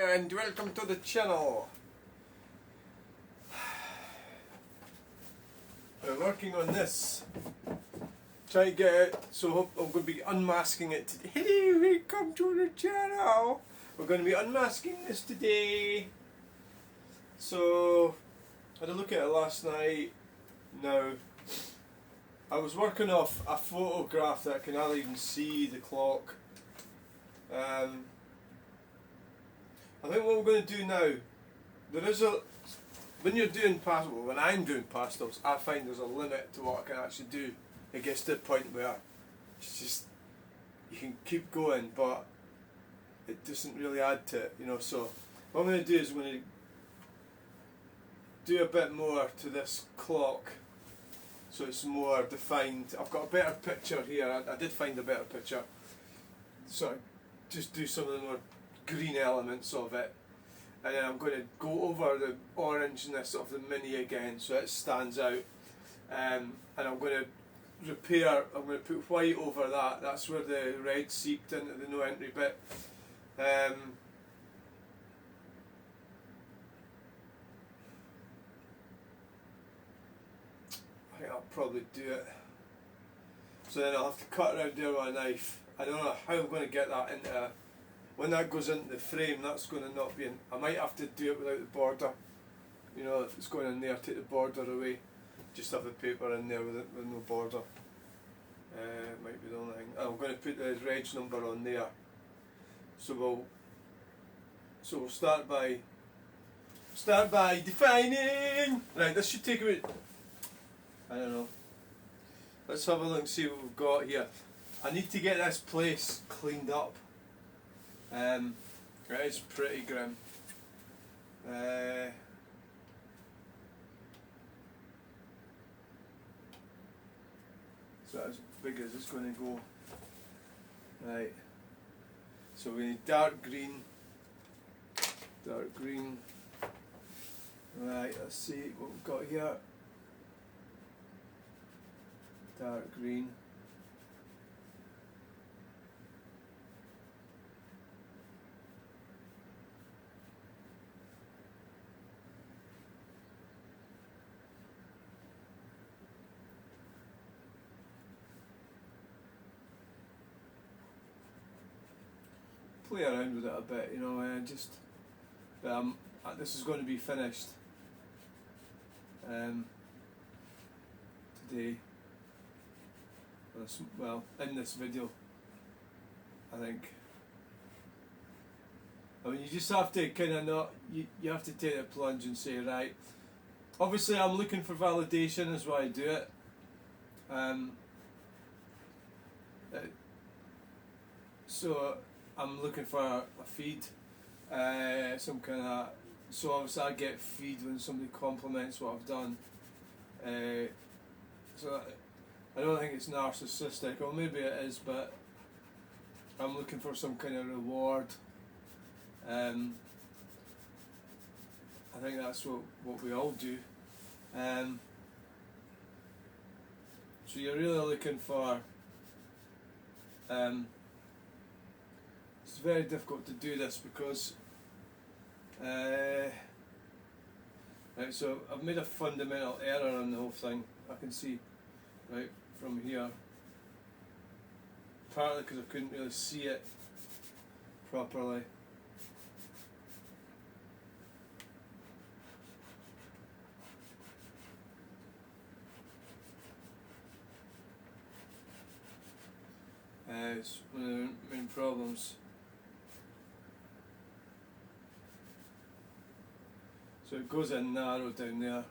and welcome to the channel. We're working on this. Try to get it, so I'm going to be unmasking it today. Hello, welcome to the channel. We're going to be unmasking this today. So, I had a look at it last night. Now, I was working off a photograph that I can hardly even see the clock. I think what we're going to do now, when you're doing pastels, when I'm doing pastels, I find there's a limit to what I can actually do. It gets to the point where it's just, you can keep going, but it doesn't really add to it, you know. So what I'm going to do is I'm going to do a bit more to this clock, so it's more defined. I've got a better picture here. I did find a better picture, so just do some of the more green elements of it, and then I'm going to go over the orangeness of the mini again so it stands out, and I'm going to repair. I'm going to put white over that. That's where the red seeped into the no entry bit. I think I'll probably do it. So then I'll have to cut around there with a knife. I don't know how I'm going to get that into. When that goes into the frame, that's going to not be in. I might have to do it without the border. You know, if it's going in there, take the border away. Just have the paper in there with no border. Might be the only thing. I'm going to put the reg number on there. So we'll start by defining. Right, this should take about, I don't know. Let's have a look and see what we've got here. I need to get this place cleaned up. It is pretty grim. So as big as it's going to go. Right. So we need dark green. Dark green. Right, let's see what we've got here. Dark green. Play around with it a bit, you know, this is going to be finished today. Well, in this video, I think. I mean, you just have to kind of not, you have to take the plunge and say, right, obviously I'm looking for validation is why I do it. So I'm looking for a feed, some kind of, so obviously I get feed when somebody compliments what I've done. So I don't think it's narcissistic, or maybe it is, but I'm looking for some kind of reward. I think that's what we all do. So you're really looking for, it's very difficult to do this because right, so I've made a fundamental error on the whole thing. I can see right from here, partly because I couldn't really see it properly. It's one of the main problems. So it goes in narrow down there.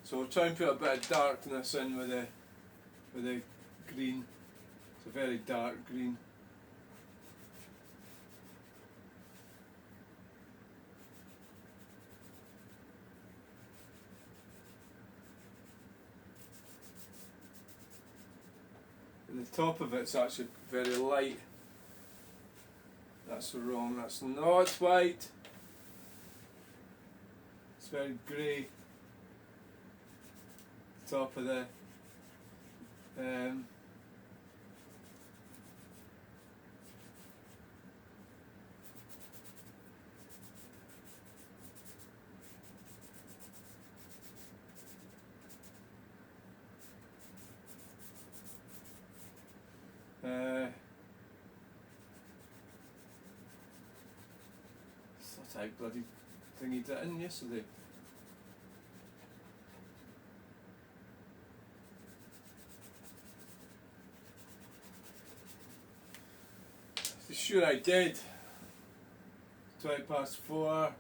So we'll try and put a bit of darkness in with the green. It's a very dark green. The top of it's actually very light. That's wrong, that's not white. It's very grey. Top of the Thought I bloody thingied it in yesterday. Sure I did. 4:20.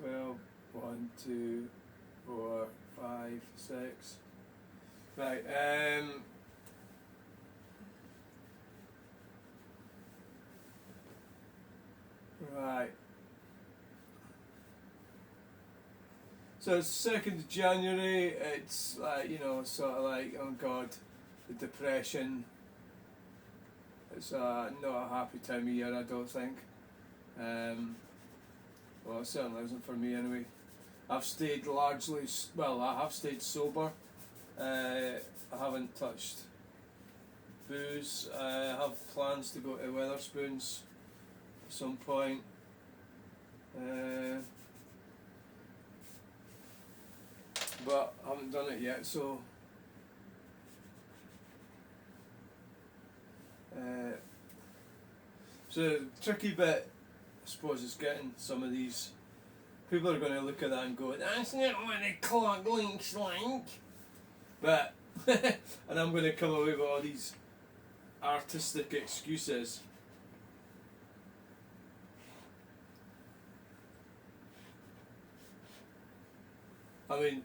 12, 1, 2, 4, 5, 6. Right, right. So it's 2nd of January, it's like, you know, sort of like, oh God, the depression. It's not a happy time of year, I don't think. Well, it certainly isn't for me anyway. I've stayed largely, well, I have stayed sober. I haven't touched booze. I have plans to go to Wetherspoons at some point. But I haven't done it yet, so the tricky bit, I suppose, is getting some of these people are going to look at that and go, that's not what the clock looks like. But and I'm going to come away with all these artistic excuses. I mean,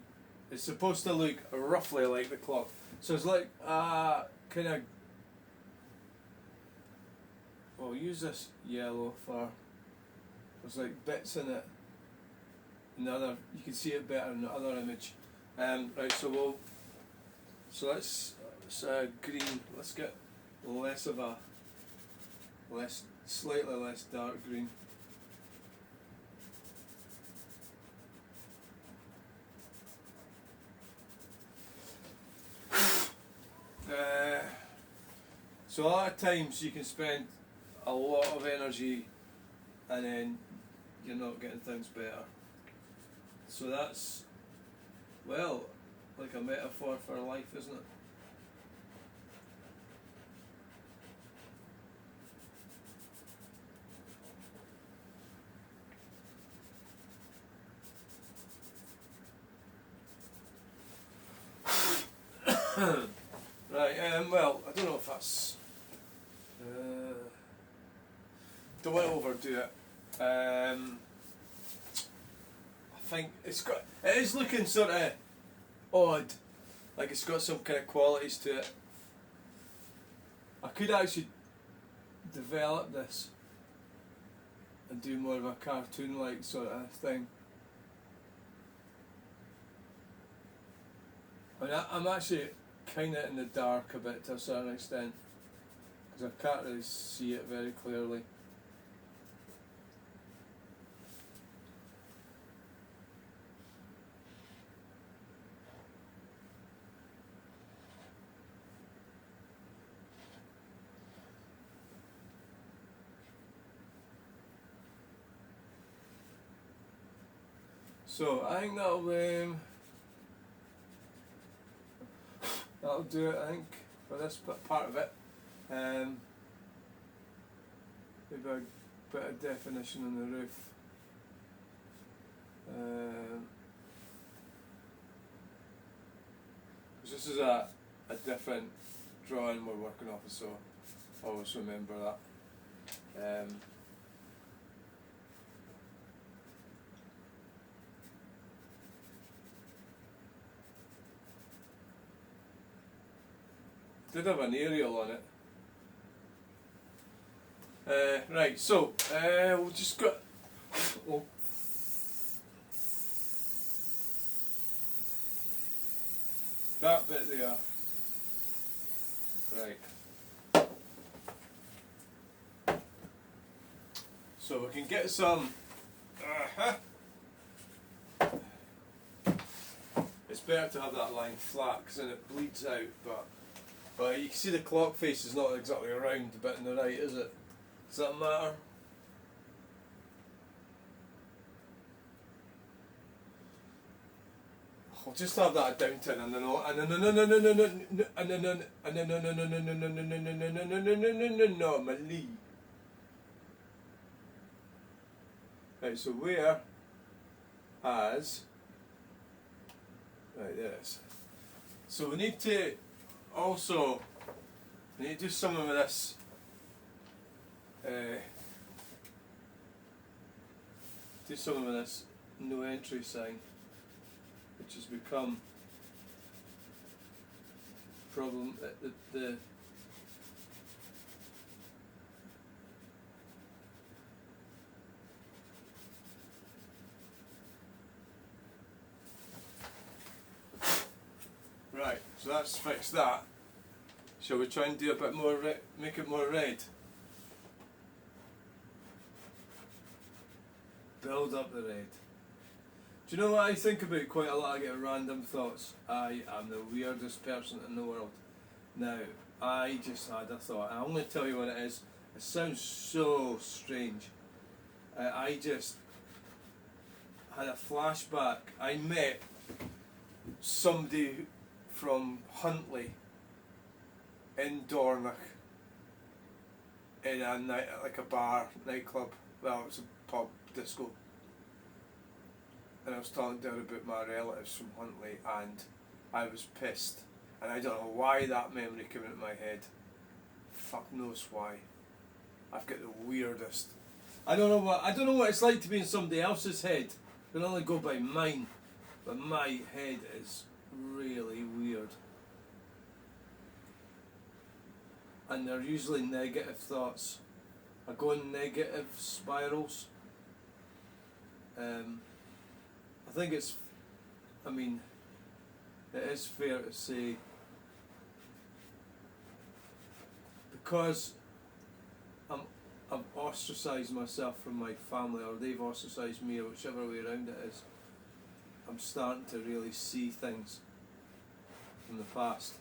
it's supposed to look roughly like the clock, so it's like kind of. We'll use this yellow for. There's like bits in it. Another, you can see it better in the other image. Right, so let's green. Let's get less of a slightly less dark green. So a lot of times you can spend a lot of energy and then you're not getting things better. So that's, well, like a metaphor for life, isn't it? Right, well, I don't know if that's... don't want to overdo it. I think it is looking sort of odd, like it's got some kind of qualities to it. I could actually develop this and do more of a cartoon-like sort of thing. I mean, I'm actually kind of in the dark a bit to a certain extent, because I can't really see it very clearly. So I think that'll do it, I think, for this part of it. Maybe a bit of definition on the roof. This is a different drawing we're working off of, so always remember that. Did have an aerial on it. Right, so we'll just got. Well, that bit there. Right. So we can get some. It's better to have that line flat because then it bleeds out, but you can see the clock face is not exactly round the bit on the right, is it? Does that matter? I'll just have that downturn and then anomaly. Right, so where as right there it is. So we need to also do something with this no entry sign, which has become problem the right, so that's fixed that. Shall we try and do a bit more make it more red? Build up the red. Do you know what I think about quite a lot? I get random thoughts. I am the weirdest person in the world. Now, I just had a thought, and I'm going to tell you what it is. It sounds so strange. I just had a flashback. I met somebody from Huntly in Dornoch in a night, like a bar, nightclub. Well, it was a pub, disco. And I was talking to her about my relatives from Huntly, and I was pissed. And I don't know why that memory came into my head. Fuck knows why. I've got the weirdest. I don't know what it's like to be in somebody else's head. I can only go by mine. But my head is really weird. And they're usually negative thoughts. I go in negative spirals. I think it is fair to say, because I've ostracised myself from my family, or they've ostracised me, or whichever way around it is, I'm starting to really see things from the past.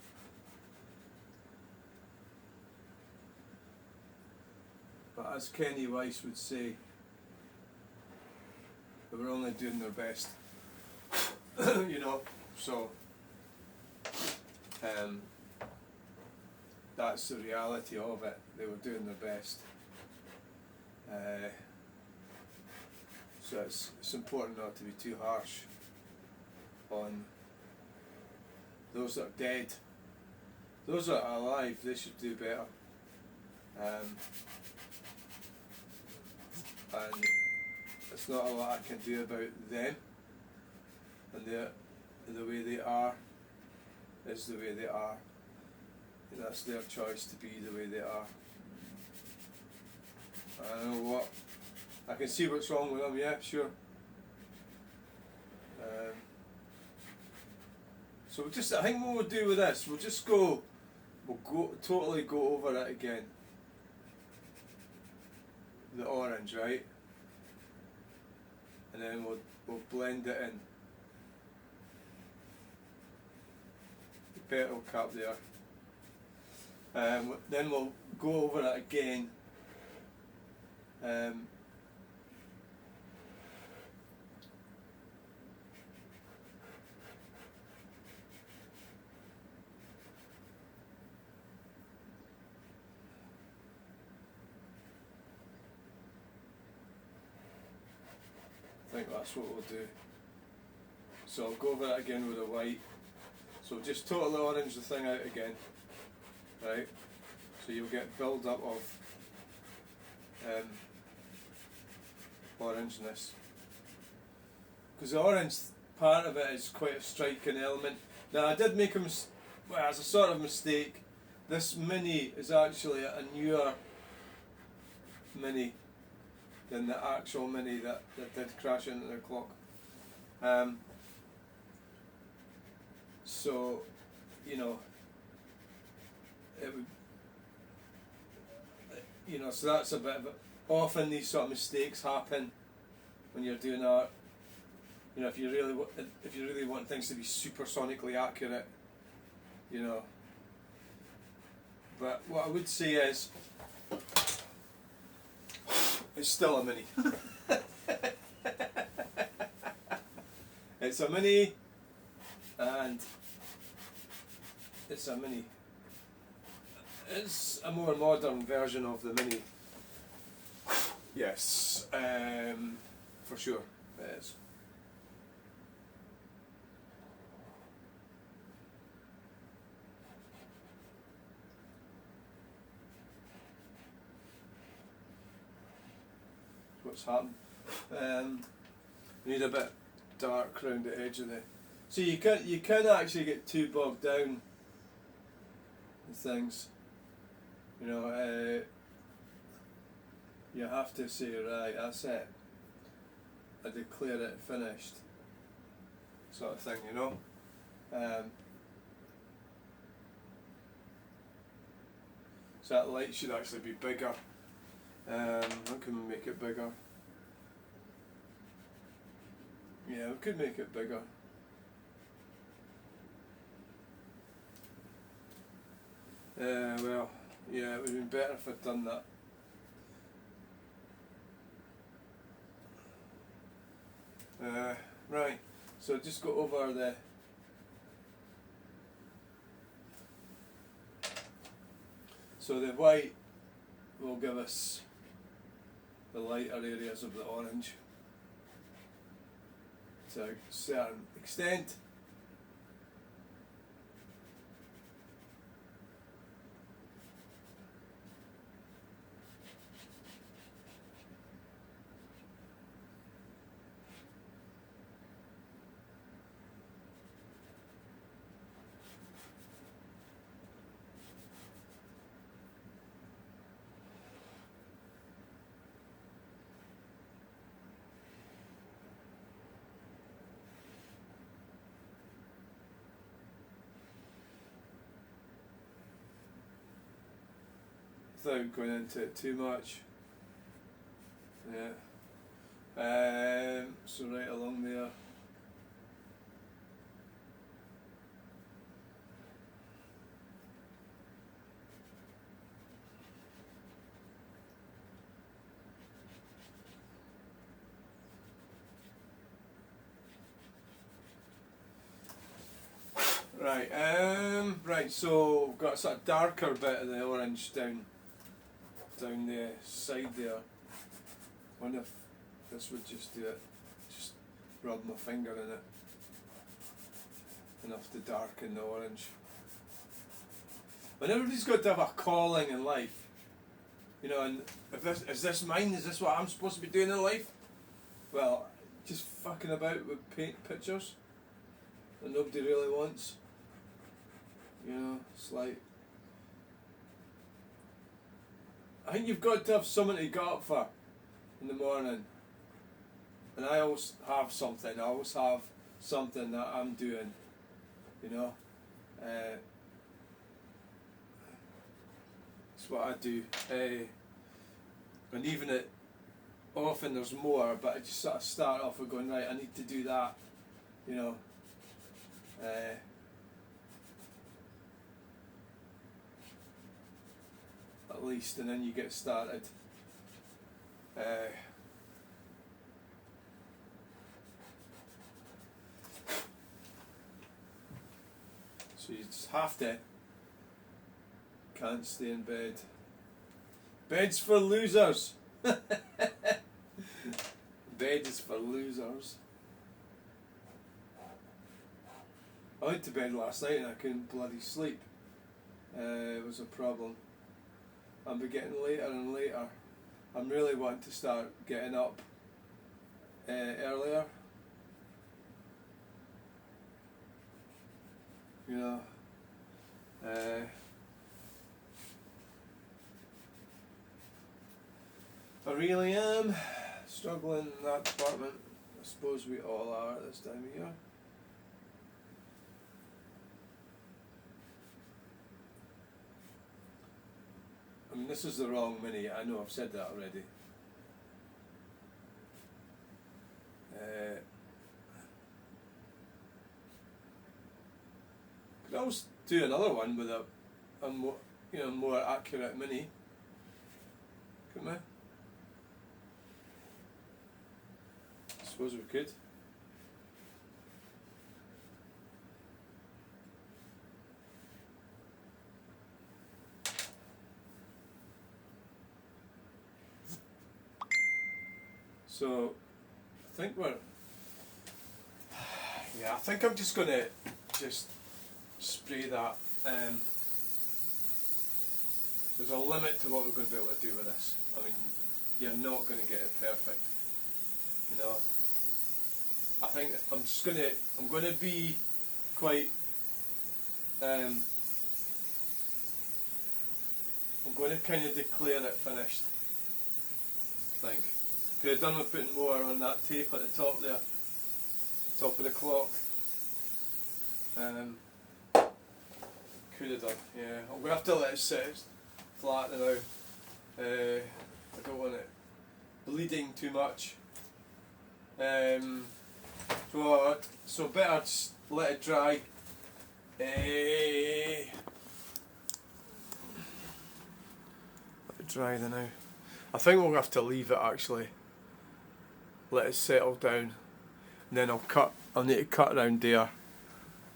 But as Kenny Weiss would say, they were only doing their best. You know, so that's the reality of it. They were doing their best. So it's important not to be too harsh on those that are dead. Those that are alive, they should do better. And there's not a lot I can do about them, and the way they are is the way they are, and that's their choice to be the way they are. I know what, I can see what's wrong with them, yeah, sure. So I think what we'll do with this, we'll totally go over it again. The orange, right? And then we'll blend it in. The petal cap there. Then we'll go over it again. I think that's what we'll do. So I'll go over it again with the white. So just totally orange the thing out again, right? So you'll get build up of orangeness. Because the orange part of it is quite a striking element. Now I did make as a sort of mistake. This mini is actually a newer mini than the actual mini that did crash into the clock. So, you know, it would, you know, so that's a bit of often these sort of mistakes happen when you're doing art. You know, if you really want things to be supersonically accurate, you know. But what I would say is, it's still a mini. It's a mini, and it's a mini. It's a more modern version of the mini. Yes, for sure it is. What's happened? Need a bit dark around the edge of the. So you can actually get too bogged down with things. You know, you have to say, right, that's it. I declare it finished, sort of thing, you know. So that light should actually be bigger. How can we make it bigger? Yeah, we could make it bigger. Well, yeah, it would have been better if I'd done that. Right, so just go over the. So the white will give us the lighter areas of the orange to a certain extent. Without going into it too much. Yeah. So right along there. Right, right, so we've got a sort of darker bit of the orange down the side there. I wonder if this would just do it. Just rub my finger in it. Enough to darken the orange. But everybody's got to have a calling in life. You know, and if this is this mine, is this what I'm supposed to be doing in life? Well, just fucking about with paint pictures that nobody really wants. You know, it's like, I think you've got to have something to get up for in the morning. And I always have something. I always have something that I'm doing. You know, it's what I do. And even it, often there's more, but I just sort of start off with going, right, I need to do that. You know. At least, and then you get started. So you just have to. Can't stay in bed. Bed's for losers. Bed is for losers. I went to bed last night and I couldn't bloody sleep. It was a problem. I'm getting later and later. I'm really wanting to start getting up earlier. You know. I really am struggling in that department. I suppose we all are at this time of year. I mean, this is the wrong mini. I know I've said that already. Could always do another one with a more, more accurate mini. Couldn't we? I suppose we could. So I think we're, yeah, I think I'm just gonna just spray that. There's a limit to what we're going to be able to do with this. I mean, you're not going to get it perfect, you know. I think I'm going to be quite, I'm going to kind of declare it finished, I think. Could have done with putting more on that tape at the top there, top of the clock. Could have done, yeah. I'm going to have to let it sit flat now. I don't want it bleeding too much. So better just let it dry. Let it dry then now. I think we'll have to leave it actually. Let it settle down. And then I'll need to cut around there.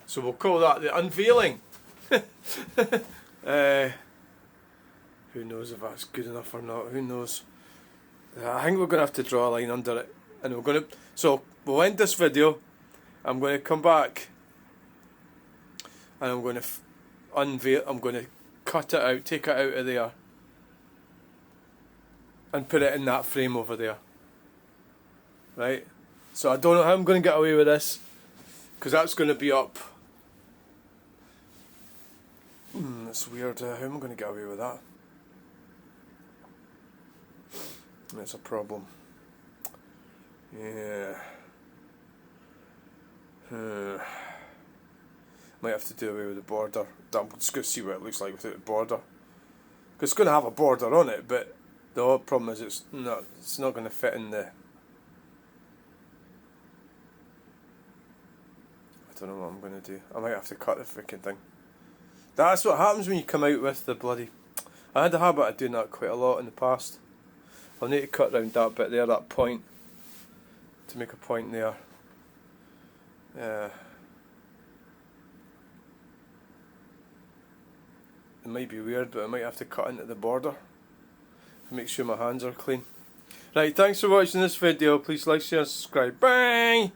So we'll call that the unveiling. Who knows if that's good enough or not, who knows. I think we're going to have to draw a line under it. And we're going to, so we'll end this video. I'm going to come back and I'm going to unveil, I'm going to cut it out, take it out of there and put it in that frame over there. Right? So I don't know how I'm going to get away with this, because that's going to be up. That's weird. How am I going to get away with that? That's a problem. Yeah. Might have to do away with the border. I'm just going to see what it looks like without the border. Because it's going to have a border on it, but the other problem is it's not going to fit in the... I don't know what I'm going to do. I might have to cut the freaking thing. That's what happens when you come out with the bloody... I had the habit of doing that quite a lot in the past. I'll need to cut around that bit there, that point, to make a point there. It might be weird, but I might have to cut into the border to make sure my hands are clean. Right, thanks for watching this video. Please like, share and subscribe. Bye!